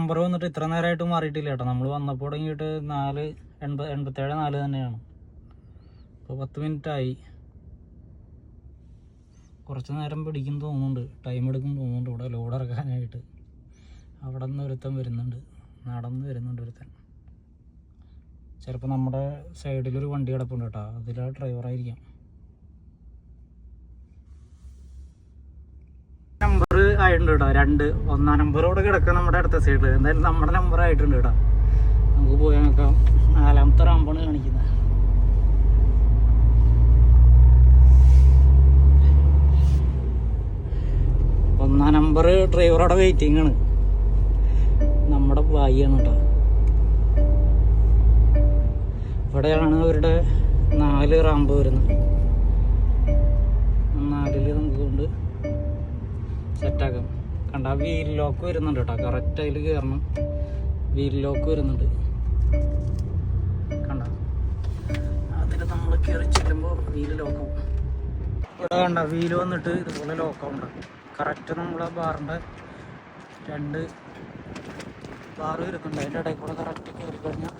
Number വന്നിട്ട് ഇത്ര നേരമായിട്ട് മാറിയിട്ടില്ല കേട്ടോ. നമ്മൾ വന്നപ്പോൾ തുടങ്ങിയിട്ട് 4:87 തന്നെയാണ്. ഇപ്പോൾ 10 മിനിറ്റായി. കുറച്ച് നേരം പിടിക്കും തോന്നുന്നുണ്ട്, ടൈം എടുക്കും തോന്നുന്നുണ്ട് ഇവിടെ ലോഡ് ഇറക്കാനായിട്ട്. അവിടെ നിന്ന് ഒരുത്തൻ വരുന്നുണ്ട്, നടന്ന് വരുന്നുണ്ട് ഒരുത്തൻ. ചിലപ്പോൾ നമ്മുടെ സൈഡിലൊരു വണ്ടി കിടപ്പുണ്ട് കേട്ടോ, അതിലാ ഡ്രൈവറായിരിക്കാം. നമ്പർ ആയിട്ടുണ്ട് കേട്ടോ, 2 1 നമ്പറോടെ കിടക്കുക നമ്മുടെ അടുത്ത സൈഡിൽ. എന്തായാലും നമ്മുടെ നമ്പർ ആയിട്ടുണ്ട് കേട്ടോ. നമുക്ക് പോയി നോക്കാം. 4ാമത്തെ റാമ്പാണ് കാണിക്കുന്നത്. ഒന്നാം നമ്പർ ഡ്രൈവറോടെ വെയിറ്റിംഗ് ആണ്. നമ്മുടെ ഭായിയാണ് കേട്ടോ. ഇവിടെയാണ് അവരുടെ 4 റാമ്പ് വരുന്നത്. 4ൽ നമുക്ക് കൊണ്ട് സെറ്റാക്കാം. കണ്ട വീൽ ലോക്ക് വരുന്നുണ്ട് കേട്ടോ, കറക്റ്റ് അതിൽ കയറണം. വീൽ ലോക്ക് വരുന്നുണ്ട് കണ്ട, അതിൽ നമ്മൾ കയറി ചെല്ലുമ്പോൾ വീല് ലോക്കാവും. ഇവിടെ കണ്ട വീല് വന്നിട്ട് ഇതുപോലെ ലോക്കാവുണ്ട്. കറക്റ്റ് നമ്മളെ ബാറിൻ്റെ 2 ബാർ വരുന്നുണ്ട്, അതിൻ്റെ ഇടയിൽ കൂടെ കറക്റ്റ് കയറി കഴിഞ്ഞാൽ